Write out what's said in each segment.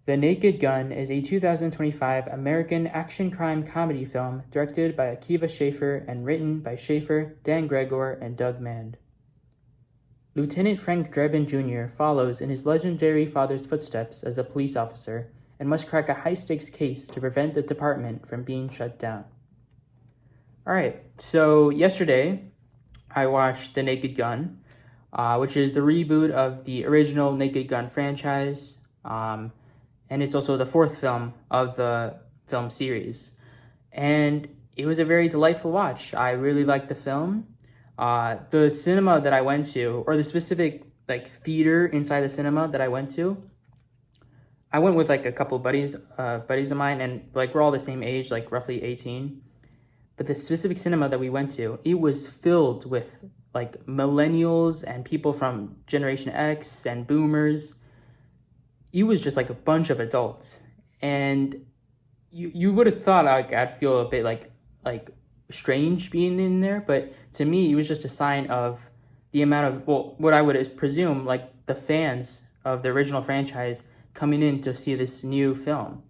The Naked Gun is a 2025 American action crime comedy film directed by Akiva Schaffer and written by Schaffer, Dan Gregor, and Doug Mand. Lieutenant Frank Drebin Jr. follows in his legendary father's footsteps as a police officer and must crack a high-stakes case to prevent the department from being shut down. Alright, so yesterday I watched The Naked Gun, which is the reboot of the original Naked Gun franchise, and it's also the fourth film of the film series. And it was a very delightful watch. I really liked the film. The cinema that I went to, or the specific theater inside the cinema that I went to, I went with a couple buddies of mine, and we're all the same age, roughly 18. But the specific cinema that we went to, it was filled with millennials and people from Generation X and boomers. It was just a bunch of adults, and you would have thought I'd feel a bit strange being in there, but to me it was just a sign of the amount of what I would presume the fans of the original franchise coming in to see this new film,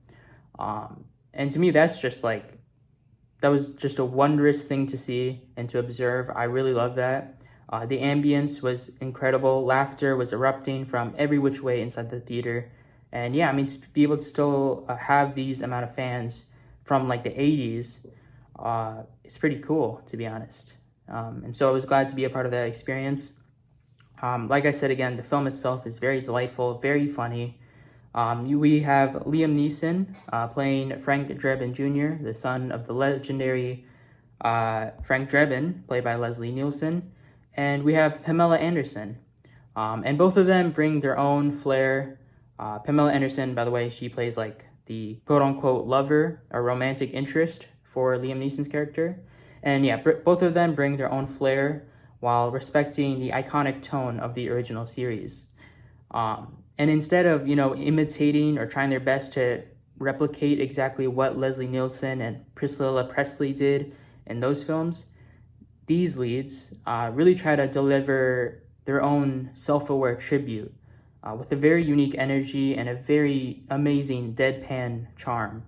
and to me that's just that was just a wondrous thing to see and to observe. I really love that. The ambience was incredible. Laughter was erupting from every which way inside the theater. And yeah, to be able to still have these amount of fans from the 80s, it's pretty cool, to be honest. And so I was glad to be a part of that experience. Like I said again, the film itself is very delightful, very funny. We have Liam Neeson playing Frank Drebin Jr., the son of the legendary Frank Drebin, played by Leslie Nielsen. And we have Pamela Anderson. And both of them bring their own flair. Pamela Anderson, by the way, she plays the quote-unquote lover or romantic interest for Liam Neeson's character. And yeah, both of them bring their own flair while respecting the iconic tone of the original series. And instead of, imitating or trying their best to replicate exactly what Leslie Nielsen and Priscilla Presley did in those films, these leads really try to deliver their own self-aware tribute with a very unique energy and a very amazing deadpan charm.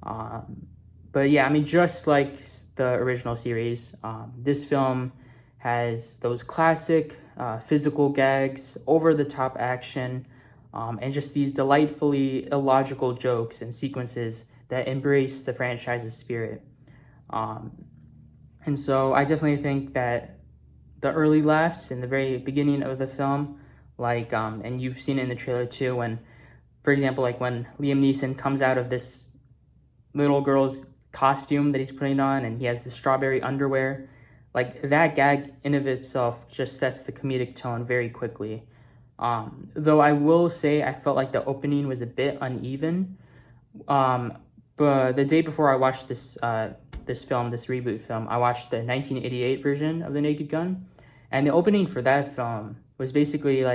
But yeah, just like the original series, this film has those classic physical gags, over-the-top action, and just these delightfully illogical jokes and sequences that embrace the franchise's spirit. And so I definitely think that the early laughs in the very beginning of the film, and you've seen it in the trailer too, when, for example, when Liam Neeson comes out of this little girl's costume that he's putting on and he has the strawberry underwear, that gag in of itself just sets the comedic tone very quickly. Though I will say I felt like the opening was a bit uneven. But the day before I watched this reboot film, I watched the 1988 version of The Naked Gun. And the opening for that film was basically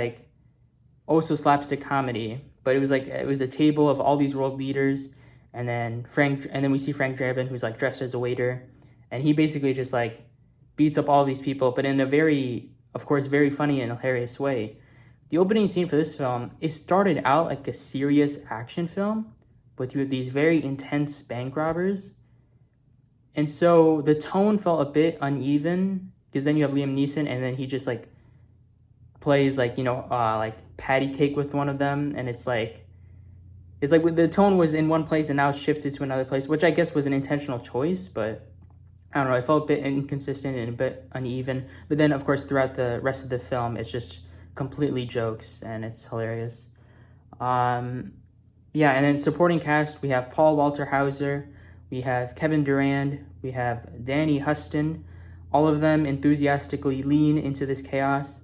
also slapstick comedy, but it was a table of all these world leaders, and then we see Frank Drebin, who's dressed as a waiter, and he basically just beats up all these people, but in a very, of course, very funny and hilarious way. The opening scene for this film, it started out like a serious action film with these very intense bank robbers. And so the tone felt a bit uneven, because then you have Liam Neeson, and then he just plays patty cake with one of them, and it's the tone was in one place and now it's shifted to another place, which I guess was an intentional choice, but I don't know, it felt a bit inconsistent and a bit uneven. But then, of course, throughout the rest of the film, it's just completely jokes, and it's hilarious. And then supporting cast, we have Paul Walter Hauser, we have Kevin Durand, we have Danny Huston. All of them enthusiastically lean into this chaos.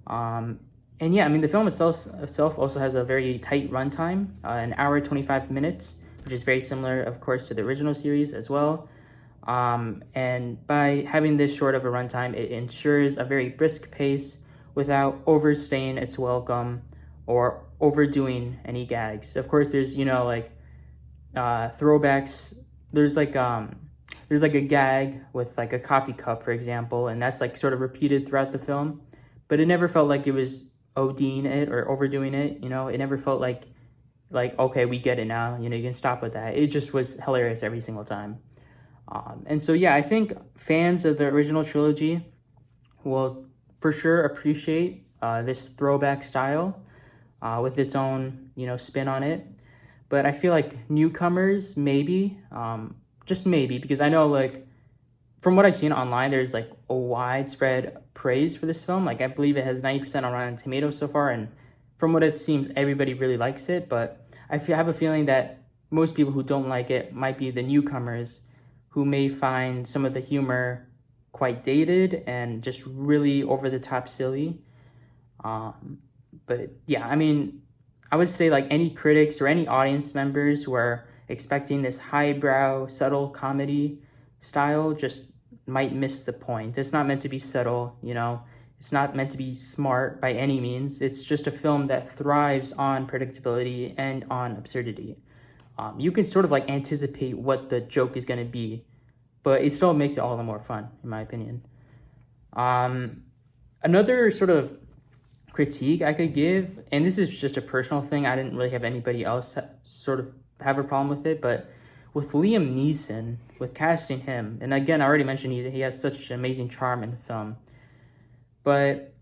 And yeah, the film itself also has a very tight runtime, an hour, 25 minutes, which is very similar, of course, to the original series as well. And by having this short of a runtime, it ensures a very brisk pace without overstaying its welcome or overdoing any gags. Of course, there's, throwbacks. There's a gag with a coffee cup, for example, and that's sort of repeated throughout the film, but it never felt like it was ODing it or overdoing it. It never felt like like, okay, we get it now, you know, you can stop with that. It just was hilarious every single time. And so, yeah, I think fans of the original trilogy will for sure appreciate this throwback style with its own, you know, spin on it. But I feel like newcomers, maybe, just maybe, because I know, like, from what I've seen online, there's like a widespread praise for this film. Like, I believe it has 90% on Rotten Tomatoes so far, and from what it seems, everybody really likes it. But have a feeling that most people who don't like it might be the newcomers who may find some of the humor quite dated and just really over the top silly. But yeah, I mean, I would say like any critics or any audience members who are expecting this highbrow, subtle comedy style just might miss the point. It's not meant to be subtle, you know. It's not meant to be smart by any means. It's just a film that thrives on predictability and on absurdity. You can sort of like anticipate what the joke is going to be, but it still makes it all the more fun, in my opinion. Another sort of critique I could give, and this is just a personal thing, I didn't really have anybody else sort of have a problem with it, but with Liam Neeson, with casting him, and again, I already mentioned he has such amazing charm in the film, but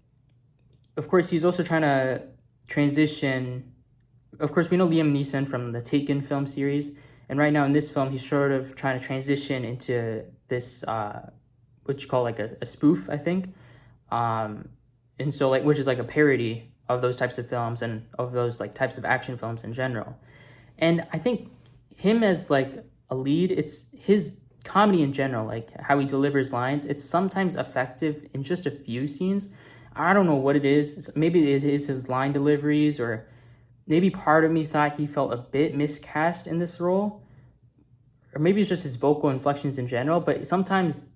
of course, he's also trying to transition. Of course, we know Liam Neeson from the Taken film series, and right now in this film, he's sort of trying to transition into this, what you call like a spoof, I think. And so like, which is like a parody of those types of films and of those like types of action films in general. And I think him as like a lead, it's his comedy in general, like how he delivers lines, it's sometimes effective in just a few scenes. I don't know what it is. Maybe it is his line deliveries, or maybe part of me thought he felt a bit miscast in this role, or maybe it's just his vocal inflections in general, but sometimes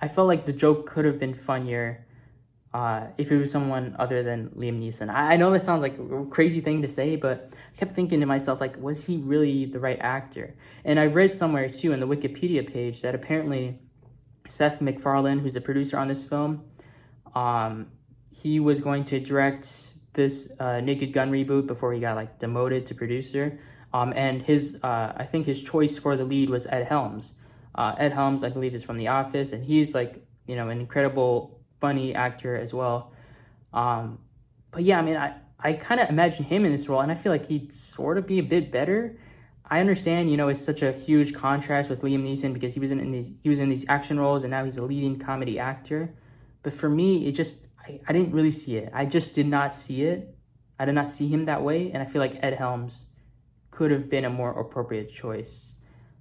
I felt like the joke could have been funnier if it was someone other than Liam Neeson. I know that sounds like a crazy thing to say, but I kept thinking to myself, like, was he really the right actor? And I read somewhere, too, in the Wikipedia page that apparently Seth MacFarlane, who's the producer on this film, he was going to direct this Naked Gun reboot before he got, like, demoted to producer. And his, I think his choice for the lead was Ed Helms. Ed Helms, I believe, is from The Office, and he's, like, you know, an incredible funny actor as well. But yeah, I mean, I kind of imagine him in this role, and I feel like he'd sort of be a bit better. I understand, you know, it's such a huge contrast with Liam Neeson because he was in these action roles, and now he's a leading comedy actor. But for me, it just I didn't really see it. I just did not see it. I did not see him that way, and I feel like Ed Helms could have been a more appropriate choice.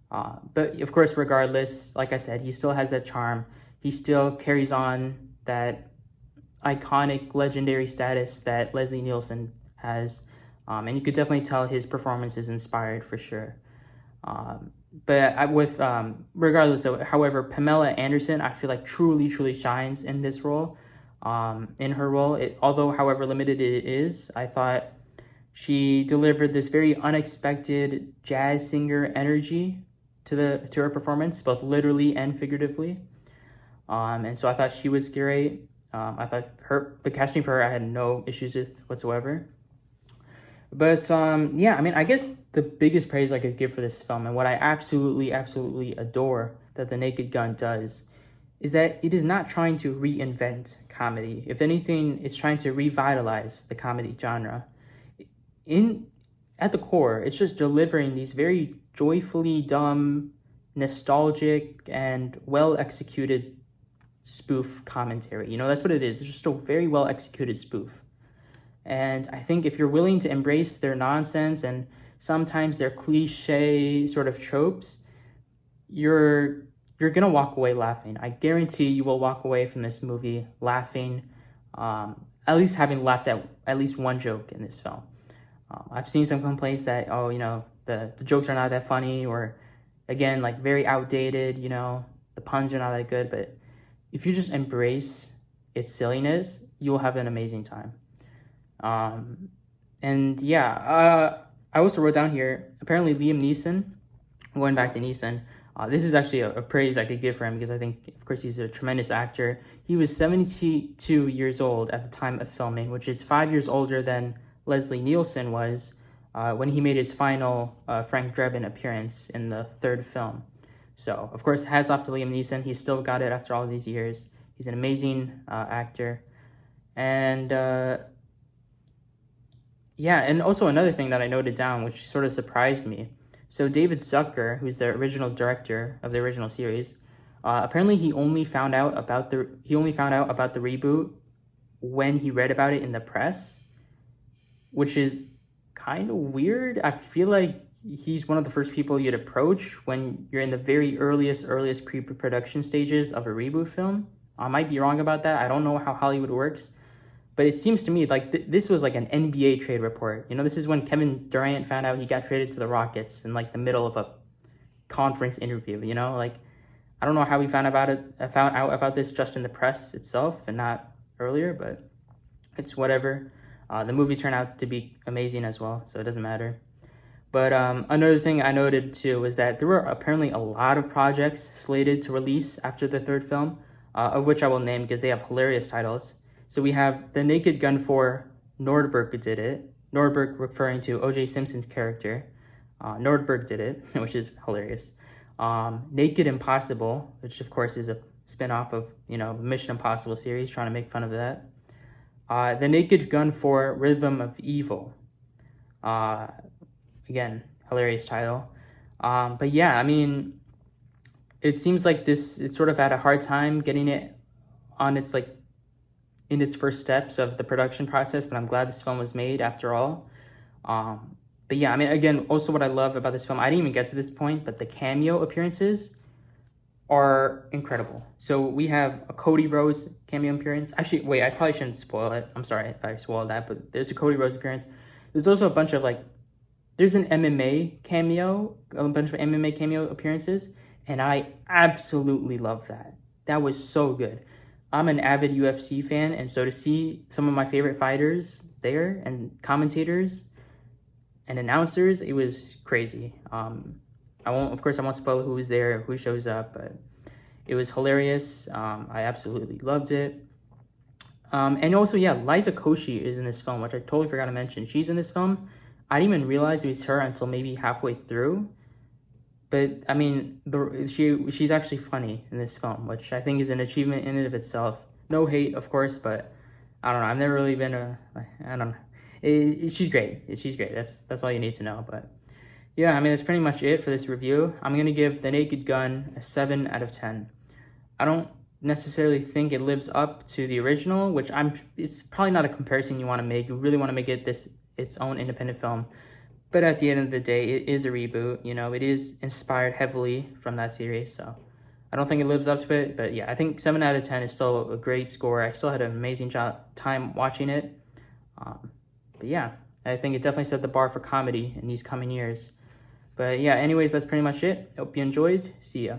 But of course, regardless, like I said, he still has that charm. He still carries on that iconic, legendary status that Leslie Nielsen has. And you could definitely tell his performance is inspired for sure. Regardless of, however, Pamela Anderson, I feel like truly shines in this role. In her role, although however limited it is, I thought she delivered this very unexpected jazz singer energy to her performance, both literally and figuratively. And so I thought she was great. I thought the casting for her, I had no issues with whatsoever. But yeah, I mean, I guess the biggest praise I could give for this film, and what I absolutely adore that The Naked Gun does, is that it is not trying to reinvent comedy. If anything, it's trying to revitalize the comedy genre. At the core, it's just delivering these very joyfully dumb, nostalgic, and well-executed spoof commentary. You know, that's what it is. It's just a very well-executed spoof. And I think if you're willing to embrace their nonsense and sometimes their cliche sort of tropes, you're gonna walk away laughing. I guarantee you will walk away from this movie laughing, at least having laughed at least one joke in this film. I've seen some complaints that, oh, you know, the jokes are not that funny, or again, like very outdated, you know, the puns are not that good. But if you just embrace its silliness, you will have an amazing time. And yeah, I also wrote down here, apparently Liam Neeson, going back to Neeson, this is actually a praise I could give for him because I think, of course, he's a tremendous actor. He was 72 years old at the time of filming, which is 5 years older than Leslie Nielsen was when he made his final Frank Drebin appearance in the third film. So, of course, hats off to Liam Neeson. He's still got it after all these years. He's an amazing actor. And yeah, and also another thing that I noted down, which sort of surprised me. So David Zucker, who's the original director of the original series, apparently he only found out about the reboot when he read about it in the press, which is kind of weird. I feel like he's one of the first people you'd approach when you're in the very earliest pre-production stages of a reboot film. I might be wrong about that. I don't know how Hollywood works. But it seems to me like this was like an NBA trade report. You know, this is when Kevin Durant found out he got traded to the Rockets in like the middle of a conference interview. You know, like I don't know how we found out about this just in the press itself and not earlier, but it's whatever. The movie turned out to be amazing as well, so it doesn't matter. But another thing I noted too was that there were apparently a lot of projects slated to release after the third film, of which I will name because they have hilarious titles. So we have The Naked Gun 4, Nordberg did it. Nordberg referring to O.J. Simpson's character. Nordberg did it, which is hilarious. Naked Impossible, which of course is a spin-off of, Mission Impossible series, trying to make fun of that. The Naked Gun 4, Rhythm of Evil. Again, hilarious title. But yeah, I mean, it seems like it sort of had a hard time getting it on its in its first steps of the production process, but I'm glad this film was made after all. But yeah, I mean, again, also what I love about this film, I didn't even get to this point, but the cameo appearances are incredible. So we have a Cody Rhodes cameo appearance. Actually, wait, I probably shouldn't spoil it. I'm sorry if I spoiled that, but there's a Cody Rhodes appearance. There's also a bunch of there's an MMA cameo, a bunch of MMA cameo appearances, and I absolutely love that. That was so good. I'm an avid UFC fan, and so to see some of my favorite fighters there and commentators and announcers, it was crazy. I won't spoil who was there, who shows up, but it was hilarious. I absolutely loved it. And also, yeah, Liza Koshy is in this film, which I totally forgot to mention. She's in this film. I didn't even realize it was her until maybe halfway through. But I mean, she's actually funny in this film, which I think is an achievement in and of itself. No hate, of course, but I don't know. I've never really been I don't know. She's great. She's great. That's all you need to know. But yeah, I mean, that's pretty much it for this review. I'm gonna give The Naked Gun a 7 out of 10. I don't necessarily think it lives up to the original, which it's probably not a comparison you want to make. You really want to make it its own independent film. But at the end of the day, it is a reboot. It is inspired heavily from that series. So I don't think it lives up to it. But yeah, I think 7 out of 10 is still a great score. I still had an amazing time watching it. But yeah, I think it definitely set the bar for comedy in these coming years. But yeah, anyways, that's pretty much it. Hope you enjoyed. See ya.